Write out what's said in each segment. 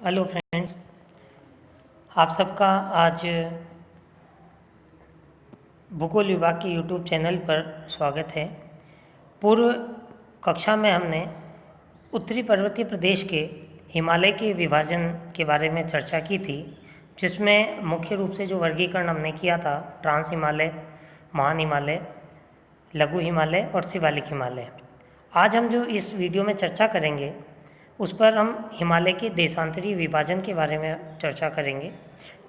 Hello friends, आप सबका आज भूगोल विभाग के यूट्यूब चैनल पर स्वागत है। पूर्व कक्षा में हमने उत्तरी पर्वतीय प्रदेश के हिमालय के विभाजन के बारे में चर्चा की थी, जिसमें मुख्य रूप से जो वर्गीकरण हमने किया था ट्रांस हिमालय, महान हिमालय, लघु हिमालय और शिवालिक हिमालय। आज हम जो इस वीडियो में चर्चा करेंगे उस पर हम हिमालय के देशांतरीय विभाजन के बारे में चर्चा करेंगे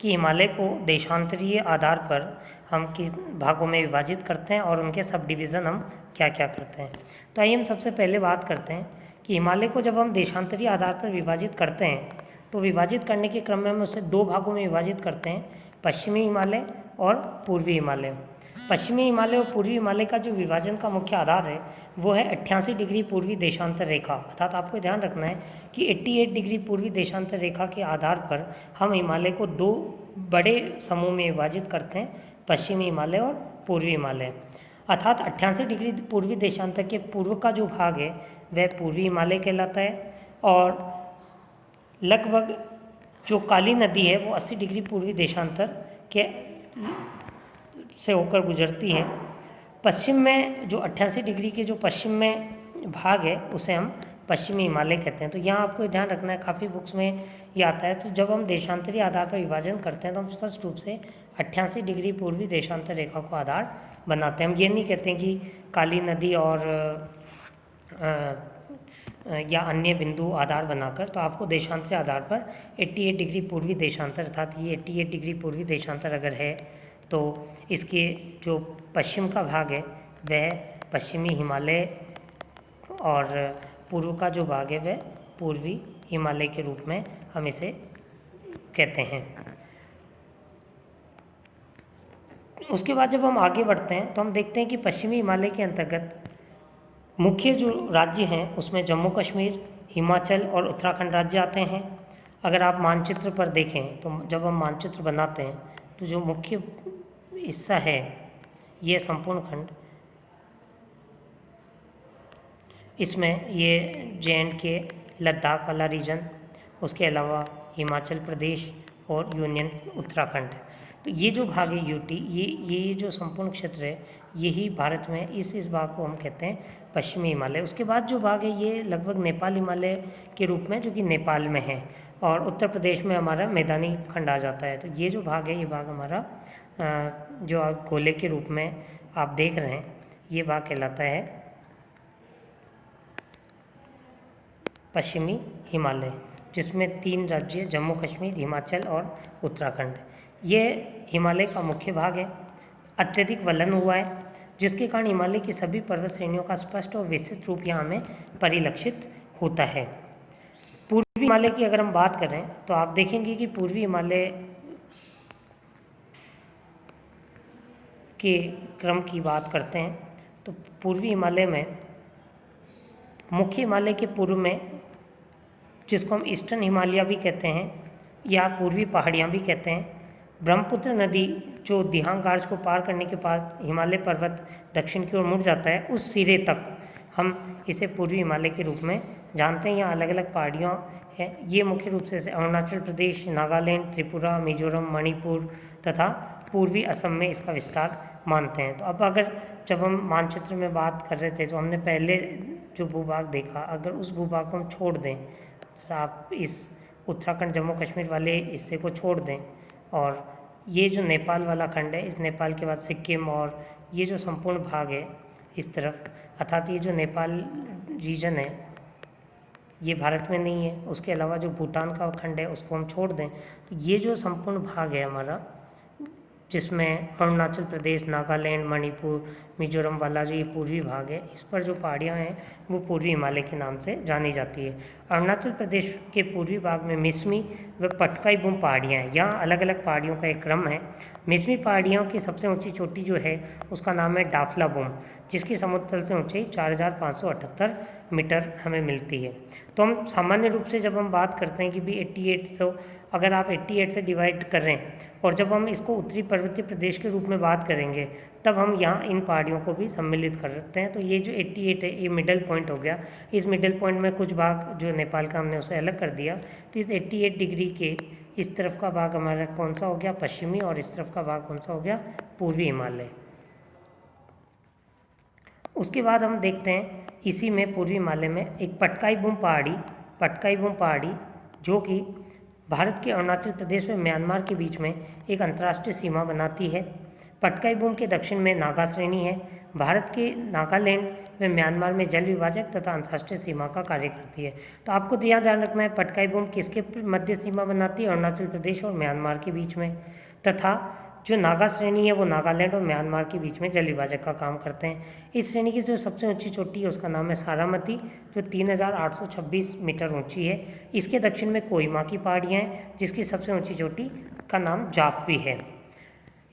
कि हिमालय को देशांतरीय आधार पर हम किस भागों में विभाजित करते हैं और उनके सब डिवीज़न हम क्या क्या करते हैं। तो आइए हम सबसे पहले बात करते हैं कि हिमालय को जब हम देशांतरीय आधार पर विभाजित करते हैं तो विभाजित करने के क्रम में हम उसे दो भागों में विभाजित करते हैं, पश्चिमी हिमालय और पूर्वी हिमालय। पश्चिमी हिमालय और पूर्वी हिमालय का जो विभाजन का मुख्य आधार है वो है 88 डिग्री पूर्वी देशांतर रेखा। अर्थात आपको ध्यान रखना है कि 88 डिग्री पूर्वी देशांतर रेखा के आधार पर हम हिमालय को दो बड़े समूह में विभाजित करते हैं, पश्चिमी हिमालय और पूर्वी हिमालय। अर्थात 88 डिग्री पूर्वी देशांतर के पूर्व का जो भाग है वह पूर्वी हिमालय कहलाता है और लगभग जो काली नदी है वो 80 डिग्री पूर्वी देशांतर के से होकर गुजरती है। पश्चिम में जो 88 डिग्री के जो पश्चिम में भाग है उसे हम पश्चिमी हिमालय कहते हैं। तो यहाँ आपको ध्यान रखना है, काफ़ी बुक्स में ये आता है। तो जब हम देशांतरीय आधार पर विभाजन करते हैं तो हम स्पष्ट रूप से 88 डिग्री पूर्वी देशांतर रेखा को आधार बनाते हैं। हम ये नहीं कहते हैं कि काली नदी और या अन्य बिंदु आधार बनाकर। तो आपको देशांतरीय आधार पर 88 डिग्री पूर्वी देशांतर, अर्थात ये 88 डिग्री पूर्वी देशांतर अगर है तो इसके जो पश्चिम का भाग है वह पश्चिमी हिमालय और पूर्व का जो भाग है वह पूर्वी हिमालय के रूप में हम इसे कहते हैं। उसके बाद जब हम आगे बढ़ते हैं तो हम देखते हैं कि पश्चिमी हिमालय के अंतर्गत मुख्य जो राज्य हैं उसमें जम्मू कश्मीर, हिमाचल और उत्तराखंड राज्य आते हैं। अगर आप मानचित्र पर देखें तो जब हम मानचित्र बनाते हैं तो जो मुख्य हिस्सा है ये संपूर्ण खंड, इसमें ये JNK लद्दाख वाला रीजन, उसके अलावा हिमाचल प्रदेश और यूनियन उत्तराखंड। तो ये जो भाग है यूटी, ये जो संपूर्ण क्षेत्र है यही भारत में इस भाग को हम कहते हैं पश्चिमी हिमालय। उसके बाद जो भाग है ये लगभग नेपाल हिमालय के रूप में, जो कि नेपाल में है, और उत्तर प्रदेश में हमारा मैदानी खंड आ जाता है। तो ये जो भाग है ये भाग हमारा जो आप गोले के रूप में आप देख रहे हैं ये भाग कहलाता है पश्चिमी हिमालय, जिसमें 3 राज्य जम्मू कश्मीर, हिमाचल और उत्तराखंड। ये हिमालय का मुख्य भाग है। अत्यधिक वलन हुआ है जिसके कारण हिमालय की सभी पर्वत श्रेणियों का स्पष्ट और विस्तृत रूप यहाँ में परिलक्षित होता है। पूर्वी हिमालय की अगर हम बात करें तो आप देखेंगे कि पूर्वी हिमालय के क्रम की बात करते हैं तो पूर्वी हिमालय में मुख्य हिमालय के पूर्व में, जिसको हम ईस्टर्न हिमालय भी कहते हैं या पूर्वी पहाड़ियाँ भी कहते हैं, ब्रह्मपुत्र नदी जो दिहांग गार्ज को पार करने के बाद हिमालय पर्वत दक्षिण की ओर मुड़ जाता है उस सिरे तक हम इसे पूर्वी हिमालय के रूप में जानते हैं। यहाँ अलग अलग पहाड़ियाँ हैं। ये मुख्य रूप से अरुणाचल प्रदेश, नागालैंड, त्रिपुरा, मिजोरम, मणिपुर तथा पूर्वी असम में इसका विस्तार मानते हैं। तो अब अगर जब हम मानचित्र में बात कर रहे थे तो हमने पहले जो भूभाग देखा, अगर उस भूभाग को हम छोड़ दें, आप इस उत्तराखंड जम्मू कश्मीर वाले हिस्से को छोड़ दें और ये जो नेपाल वाला खंड है, इस नेपाल के बाद सिक्किम और ये जो संपूर्ण भाग है इस तरफ, अर्थात ये जो नेपाल रीजन है ये भारत में नहीं है। उसके अलावा जो भूटान का खंड है उसको हम छोड़ दें तो ये जो संपूर्ण भाग है हमारा, जिसमें अरुणाचल प्रदेश, नागालैंड, मणिपुर, मिजोरम वाला जो ये पूर्वी भाग है, इस पर जो पहाड़ियाँ हैं वो पूर्वी हिमालय के नाम से जानी जाती है। अरुणाचल प्रदेश के पूर्वी भाग में मिसमी व पटकाई बूम पहाड़ियाँ हैं। यहाँ अलग अलग पहाड़ियों का एक क्रम है। मिसमी पहाड़ियों की सबसे ऊंची चोटी जो है उसका नाम है डाफला बूम, जिसकी समुद्र तल से ऊंचाई 4578 मीटर हमें मिलती है। तो हम सामान्य रूप से जब हम बात करते हैं कि भी 88, तो अगर आप 88 से डिवाइड करें और जब हम इसको उत्तरी पर्वतीय प्रदेश के रूप में बात करेंगे तब हम यहाँ इन पहाड़ियों को भी सम्मिलित करते हैं। तो ये जो 88 है ये मिडल पॉइंट हो गया। इस मिडल पॉइंट में कुछ भाग जो नेपाल का हमने उसे अलग कर दिया, तो इस 88 डिग्री के इस तरफ का भाग हमारा कौन सा हो गया, पश्चिमी, और इस तरफ का भाग कौन सा हो गया, पूर्वी हिमालय। उसके बाद हम देखते हैं इसी में पूर्वी हिमालय में एक पटकाई बूम पहाड़ी जो कि भारत के अरुणाचल प्रदेश और म्यांमार के बीच में एक अंतर्राष्ट्रीय सीमा बनाती है। पटकाई बूम के दक्षिण में नागा श्रेणी है। भारत के नागालैंड व म्यांमार में जल विभाजक तथा अंतर्राष्ट्रीय सीमा का कार्य करती है। तो आपको ध्यान रखना है पटकाई बूम किसके मध्य सीमा बनाती है, अरुणाचल प्रदेश और म्यांमार के बीच में, तथा जो नागा श्रेणी है वो नागालैंड और म्यांमार के बीच में जल विभाजक का काम करते हैं। इस श्रेणी की जो सबसे ऊंची चोटी है उसका नाम है सारामती, जो 3826 मीटर ऊंची है। इसके दक्षिण में कोहिमा की पहाड़ियाँ हैं जिसकी सबसे ऊंची चोटी का नाम जापवी है।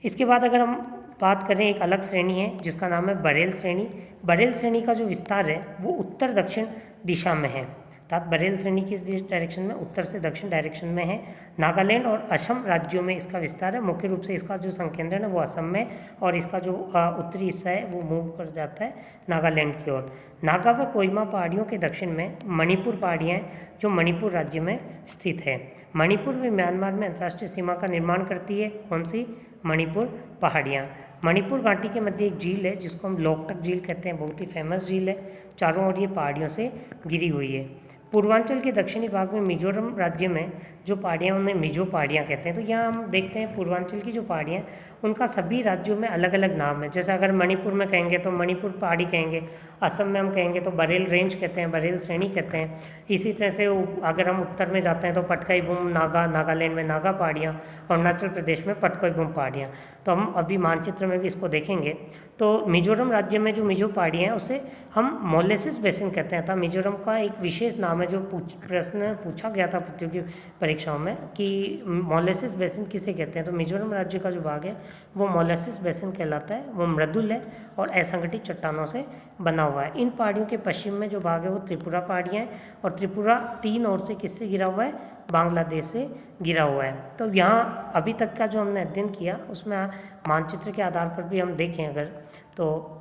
इसके बाद अगर हम बात करें एक अलग श्रेणी है जिसका नाम है बरेल श्रेणी। बरेल श्रेणी का जो विस्तार है वो उत्तर दक्षिण दिशा में है, अर्थात बरेल श्रेणी किस डायरेक्शन में, उत्तर से दक्षिण डायरेक्शन में है। नागालैंड और असम राज्यों में इसका विस्तार है। मुख्य रूप से इसका जो संकेंद्रण है वो असम में, और इसका जो उत्तरी हिस्सा है वो मूव कर जाता है नागालैंड की ओर। नागा व कोहिमा पहाड़ियों के दक्षिण में मणिपुर पहाड़ियाँ हैं जो मणिपुर राज्य में स्थित है। मणिपुर व म्यांमार में अंतर्राष्ट्रीय सीमा का निर्माण करती है। कौन सी? मणिपुर पहाड़ियाँ। मणिपुर घाटी के मध्य एक झील है जिसको हम लोकटक झील कहते हैं, बहुत ही फेमस झील है। चारों ओर ये पहाड़ियों से घिरी हुई है। पूर्वांचल के दक्षिणी भाग में मिजोरम राज्य में जो पहाड़ियाँ उन्हें मिजो पहाड़ियाँ कहते हैं। तो यहाँ हम देखते हैं पूर्वांचल की जो पहाड़ियाँ उनका सभी राज्यों में अलग अलग नाम है। जैसे अगर मणिपुर में कहेंगे तो मणिपुर पहाड़ी कहेंगे, असम में हम कहेंगे तो बरेल रेंज कहते हैं, बरेल श्रेणी कहते हैं। इसी तरह से अगर हम उत्तर में जाते हैं तो पटकाई बूम नागा, नागालैंड में नागा पहाड़ियाँ, अरुणाचल प्रदेश में पटकाई बूम पहाड़ियाँ। तो हम अभी मानचित्र में भी इसको देखेंगे। तो मिजोरम राज्य में जो मिजो पहाड़ियाँ हैं उसे हम मोलेसिस बेसिन कहते हैं। था मिजोरम का एक विशेष नाम है जो प्रश्न पूछा गया था प्रतियोगी परीक्षाओं में कि मोलेसिस बेसिन किसे कहते हैं। तो मिजोरम राज्य का जो भाग है वो मोलेसिस बेसिन कहलाता है। वो मृदुल है और असंगठित चट्टानों से बना हुआ है। इन पहाड़ियों के पश्चिम में जो भाग है वो त्रिपुरा पहाड़ियाँ हैं, और त्रिपुरा तीन ओर से किससे घिरा हुआ है? बांग्लादेश से घिरा हुआ है। तो यहाँ अभी तक का जो हमने अध्ययन किया उसमें मानचित्र के आधार पर भी हम देखें अगर, तो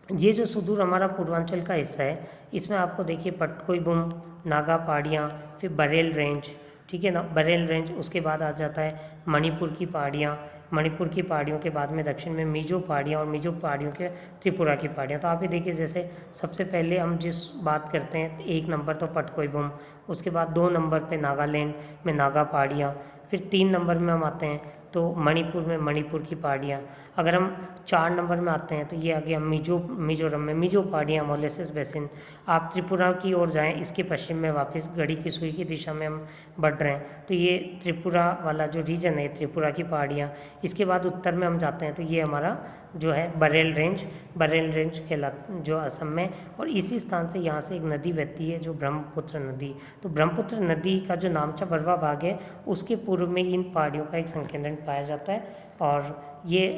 ये जो सुदूर हमारा पूर्वांचल का हिस्सा है इसमें आपको देखिए पटकोई बूम, नागा पहाड़ियाँ, फिर बरेल रेंज, ठीक है ना, बरेल रेंज। उसके बाद आ जाता है मणिपुर की पहाड़ियाँ, मणिपुर की पहाड़ियों के बाद में दक्षिण में मिजो पहाड़ियाँ, और मिजो पहाड़ियों के त्रिपुरा की पहाड़ियाँ। तो आप ये देखिए जैसे सबसे पहले हम जिस बात करते हैं 1 नंबर तो पटकोई बूम, उसके बाद 2 नंबर पे नागालैंड में नागा पहाड़ियाँ, फिर 3 नंबर में हम आते हैं तो मणिपुर में मणिपुर की पहाड़ियाँ। अगर हम 4 नंबर में आते हैं तो ये आ गया मिजोरम में मिजो पहाड़ियाँ, मोलेसिस बेसिन। आप त्रिपुरा की ओर जाएं, इसके पश्चिम में वापस घड़ी की सुई की दिशा में हम बढ़ रहे हैं तो ये त्रिपुरा वाला जो रीजन है त्रिपुरा की पहाड़ियाँ। इसके बाद उत्तर में हम जाते हैं तो ये हमारा जो है बरेल रेंज कहला जो असम में, और इसी स्थान से यहाँ से एक नदी बहती है जो ब्रह्मपुत्र नदी। तो ब्रह्मपुत्र नदी का जो नामचा बरवा भाग है उसके पूर्व में इन पहाड़ियों का एक संकेंद्रण पाया जाता है, और ये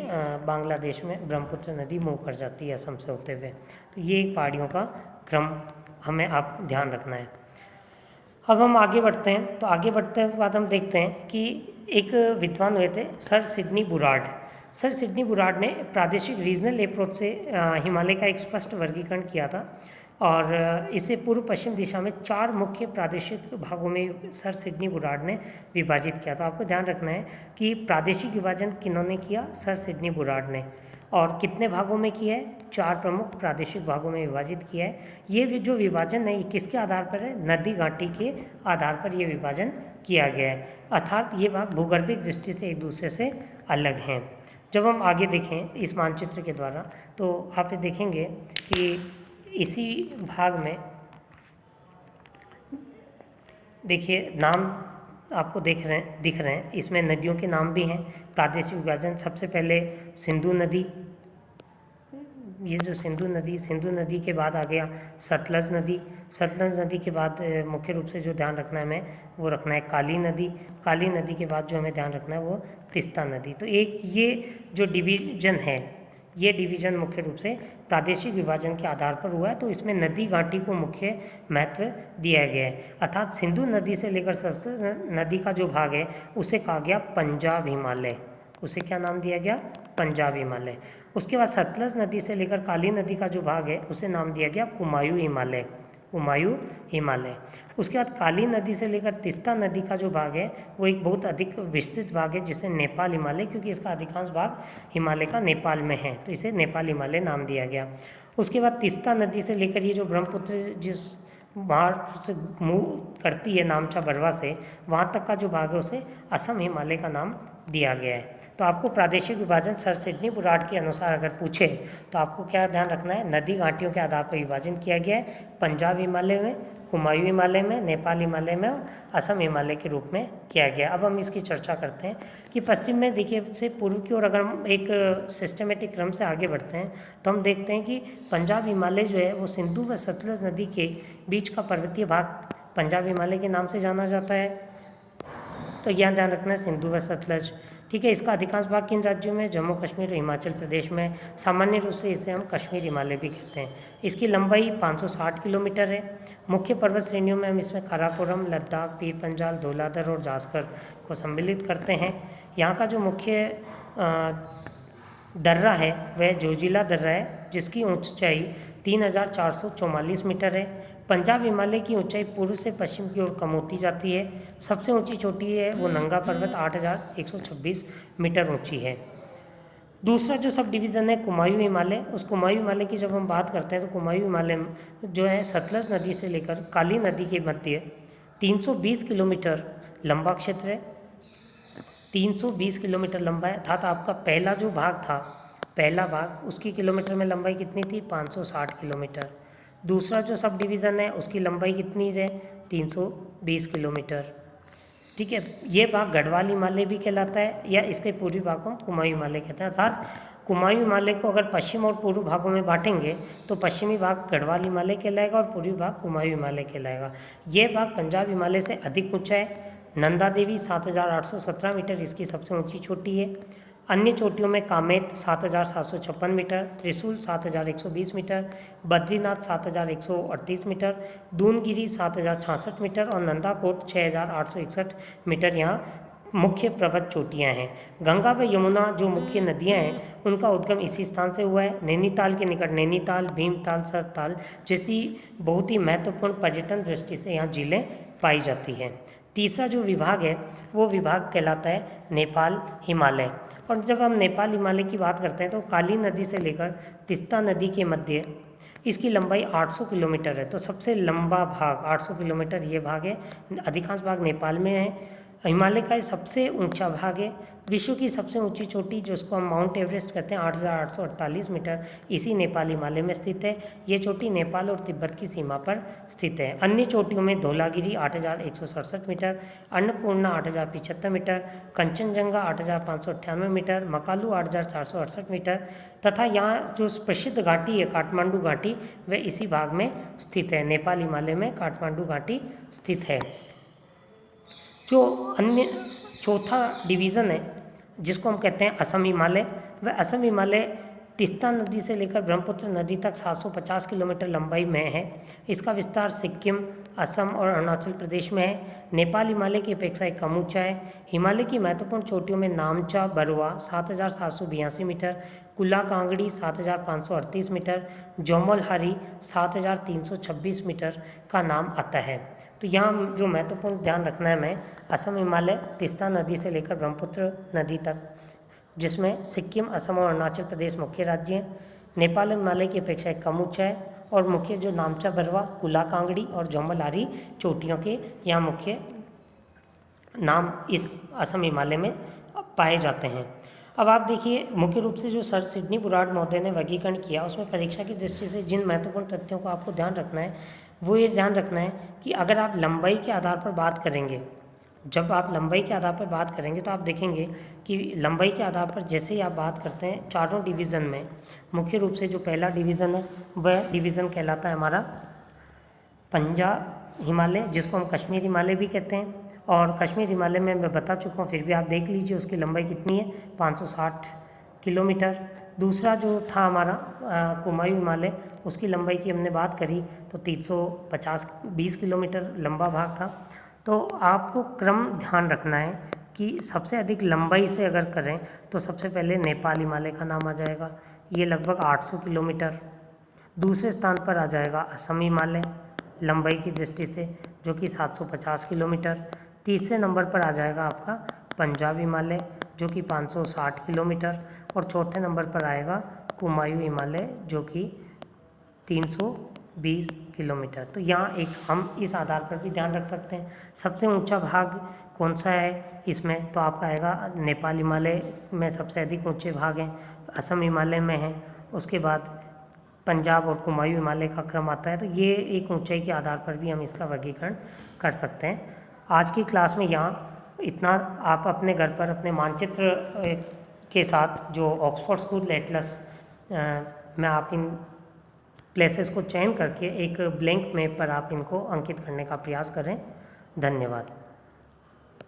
बांग्लादेश में ब्रह्मपुत्र नदी मूव कर जाती है असम से होते हुए। तो ये पहाड़ियों का क्रम हमें आप ध्यान रखना है। अब हम आगे बढ़ते हैं, तो आगे बढ़ते बाद हम देखते हैं कि एक विद्वान हुए थे सर सिडनी बुराड ने प्रादेशिक रीजनल अप्रोच से हिमालय का एक स्पष्ट वर्गीकरण किया था, और इसे पूर्व पश्चिम दिशा में 4 मुख्य प्रादेशिक भागों में सर सिडनी बुराड ने विभाजित किया। तो आपको ध्यान रखना है कि प्रादेशिक विभाजन किन्होंने किया? सर सिडनी बुराड ने। और कितने भागों में किया है? 4 प्रमुख प्रादेशिक भागों में विभाजित किया है। ये जो विभाजन है ये किसके आधार पर है? नदी घाटी के आधार पर ये विभाजन किया गया है, अर्थात ये भाग भूगर्भिक दृष्टि से एक दूसरे से अलग हैं। जब हम आगे देखें इस मानचित्र के द्वारा तो आप ये देखेंगे कि इसी भाग में देखिए नाम आपको दिख रहे हैं, इसमें नदियों के नाम भी हैं। प्रादेशिक विभाजन सबसे पहले सिंधु नदी, ये जो सिंधु नदी के बाद आ गया सतलज नदी के बाद मुख्य रूप से जो ध्यान रखना है हमें वो रखना है काली नदी के बाद जो हमें ध्यान रखना है वो तीस्ता नदी। तो एक ये जो डिवीजन है ये डिवीजन मुख्य रूप से प्रादेशिक विभाजन के आधार पर हुआ है, तो इसमें नदी घाटी को मुख्य महत्व दिया गया है। अर्थात सिंधु नदी से लेकर सरस्वती नदी का जो भाग है उसे कहा गया पंजाब हिमालय, उसे क्या नाम दिया गया? पंजाब हिमालय। उसके बाद सतलज नदी से लेकर काली नदी का जो भाग है उसे नाम दिया गया कुमायूं हिमालय, कुमायूं हिमालय। उसके बाद काली नदी से लेकर तीस्ता नदी का जो भाग है वो एक बहुत अधिक विस्तृत भाग है जिसे नेपाल हिमालय, क्योंकि इसका अधिकांश भाग हिमालय का नेपाल में है तो इसे नेपाल हिमालय नाम दिया गया। उसके बाद तीस्ता नदी से लेकर ये जो ब्रह्मपुत्र जिस बाहर से मूव करती है नामचा बरवा से, वहाँ तक का जो भाग है उसे असम हिमालय का नाम दिया गया है। तो आपको प्रादेशिक विभाजन सर सिडनी बुराड के अनुसार अगर पूछे तो आपको क्या ध्यान रखना है? नदी घाटियों के आधार पर विभाजन किया गया है, पंजाब हिमालय में, कुमायूं हिमालय में, नेपाल हिमालय में और असम हिमालय के रूप में किया गया। अब हम इसकी चर्चा करते हैं कि पश्चिम में देखिए से पूर्व की ओर अगर हम एक सिस्टमेटिक क्रम से आगे बढ़ते हैं तो हम देखते हैं कि पंजाब हिमालय जो है वो सिंधु व सतलज नदी के बीच का पर्वतीय भाग पंजाब हिमालय के नाम से जाना जाता है। तो यहाँ ध्यान रखना है सिंधु व सतलज, ठीक है। इसका अधिकांश भाग किन राज्यों में? जम्मू कश्मीर और हिमाचल प्रदेश में। सामान्य रूप से इसे हम कश्मीर हिमालय भी कहते हैं। इसकी लंबाई 560 किलोमीटर है। मुख्य पर्वत श्रेणियों में हम इसमें काराकोरम, लद्दाख, पीर पंजाल, धौलाधर और जास्कर को सम्मिलित करते हैं। यहाँ का जो मुख्य दर्रा है वह जोजिला दर्रा है जिसकी ऊंचाई 3444 मीटर है। पंजाब हिमालय की ऊंचाई पूर्व से पश्चिम की ओर कम होती जाती है। सबसे ऊंची चोटी है वो नंगा पर्वत 8126 मीटर ऊंची है। दूसरा जो सब डिवीज़न है कुमायूं हिमालय, उस कुमायूं हिमालय की जब हम बात करते हैं तो कुमायूं हिमालय जो है सतलज नदी से लेकर काली नदी के मध्य 320 किलोमीटर लंबा क्षेत्र है। 320 किलोमीटर लंबा है, अर्थात आपका पहला जो भाग था, पहला भाग उसकी किलोमीटर में लंबाई कितनी थी? 560 किलोमीटर। दूसरा जो सब डिवीज़न है उसकी लंबाई कितनी है? 320 किलोमीटर, ठीक है। ये भाग गढ़वाल हिमालय भी कहलाता है या इसके पूर्वी भाग को कुमायूं हिमालय कहते हैं। अर्थात कुमायूं हिमालय को अगर पश्चिम और पूर्व भागों में बांटेंगे तो पश्चिमी भाग गढ़वाल हिमालय कहलाएगा और पूर्वी भाग कुमायूं हिमालय कहलाएगा। ये भाग पंजाब हिमालय से अधिक ऊंचा है। नंदा देवी 7817 मीटर इसकी सबसे ऊंची चोटी है। अन्य चोटियों में कामेत 7756 मीटर, त्रिशूल 7120 मीटर, बद्रीनाथ 7138 मीटर, दूनगिरी 7066 मीटर और नंदाकोट 6861 मीटर यहाँ मुख्य पर्वत चोटियाँ हैं। गंगा व यमुना जो मुख्य नदियाँ हैं उनका उद्गम इसी स्थान से हुआ है। नैनीताल के निकट नैनीताल, भीमताल, सरताल जैसी बहुत ही महत्वपूर्ण पर्यटन दृष्टि से यहाँ झीलें पाई जाती हैं। तीसरा जो विभाग है वो विभाग कहलाता है नेपाल हिमालय। और जब हम नेपाल हिमालय की बात करते हैं तो काली नदी से लेकर तीस्ता नदी के मध्य इसकी लंबाई 800 किलोमीटर है। तो सबसे लंबा भाग 800 किलोमीटर ये भाग है। अधिकांश भाग नेपाल में है। हिमालय का सबसे ऊंचा भाग है। विश्व की सबसे ऊंची चोटी जिसको हम माउंट एवरेस्ट कहते हैं 8848 मीटर इसी नेपाल हिमालय में स्थित है। ये चोटी नेपाल और तिब्बत की सीमा पर स्थित है। अन्य चोटियों में Dhaulagiri 8167 metre, Annapurna 8075 metre, Kanchenjunga 8598 metre, Makalu 8468 metre तथा यहाँ जो प्रसिद्ध घाटी है काठमांडू घाटी वह इसी भाग में स्थित है। नेपाल हिमालय में काठमांडू घाटी स्थित है। जो अन्य चौथा डिवीज़न है जिसको हम कहते हैं असम हिमालय, वह असम हिमालय तीस्ता नदी से लेकर ब्रह्मपुत्र नदी तक 750 किलोमीटर लंबाई में है। इसका विस्तार सिक्किम, असम और अरुणाचल प्रदेश में है। नेपाल हिमालय की अपेक्षा एक कम ऊंचा है। हिमालय की महत्वपूर्ण चोटियों में नामचा बरुआ 7782 मीटर, कुला कांगड़ी 7538 मीटर, जोमलहारी 7326 मीटर का नाम आता है। तो यहाँ जो महत्वपूर्ण ध्यान रखना है हमें, असम हिमालय तीस्ता नदी से लेकर ब्रह्मपुत्र नदी तक जिसमें सिक्किम, असम और अरुणाचल प्रदेश मुख्य राज्य हैं। नेपाल हिमालय की अपेक्षा कम ऊंचा है और मुख्य जो नामचा बरवा, कुला कांगड़ी और जोमलहारी चोटियों के यहाँ मुख्य नाम इस असम हिमालय में पाए जाते हैं। अब आप देखिए मुख्य रूप से जो सर सिडनी बुराड महोदय ने वर्गीकरण किया उसमें परीक्षा की दृष्टि से जिन महत्वपूर्ण तथ्यों को आपको ध्यान रखना है वो ये ध्यान रखना है कि अगर आप लंबाई के आधार पर बात करेंगे, जब आप लंबाई के आधार पर बात करेंगे तो आप देखेंगे कि लंबाई के आधार पर जैसे ही आप बात करते हैं चारों डिवीज़न में मुख्य रूप से जो पहला डिवीज़न है वह डिवीज़न कहलाता है हमारा पंजाब हिमालय जिसको हम कश्मीर हिमालय भी कहते हैं। और कश्मीर हिमालय में मैं बता चुका हूँ, फिर भी आप देख लीजिए उसकी लंबाई कितनी है 560 किलोमीटर। दूसरा जो था हमारा कुमायूं हिमालय, उसकी लंबाई की हमने बात करी तो 320 किलोमीटर लंबा भाग था। तो आपको क्रम ध्यान रखना है कि सबसे अधिक लंबाई से अगर करें तो सबसे पहले नेपाल हिमालय का नाम आ जाएगा, ये लगभग 800 किलोमीटर। दूसरे स्थान पर आ जाएगा असम हिमालय लंबाई की दृष्टि से, जो कि 750 किलोमीटर। तीसरे नंबर पर आ जाएगा आपका पंजाब हिमालय, जो कि 560 किलोमीटर। और चौथे नंबर पर आएगा कुमायूं हिमालय, जो कि 320 किलोमीटर। तो यहाँ एक हम इस आधार पर भी ध्यान रख सकते हैं सबसे ऊंचा भाग कौन सा है इसमें, तो आपका आएगा नेपाल हिमालय में सबसे अधिक ऊंचे भाग हैं, असम हिमालय में है, उसके बाद पंजाब और कुमायूं हिमालय का क्रम आता है। तो ये एक ऊंचाई के आधार पर भी हम इसका वर्गीकरण कर सकते हैं। आज की क्लास में यहाँ इतना। आप अपने घर पर अपने मानचित्र के साथ जो ऑक्सफोर्ड स्कूल एटलस में आप इन प्लेसेस को चयन करके एक ब्लैंक मैप पर आप इनको अंकित करने का प्रयास करें। धन्यवाद।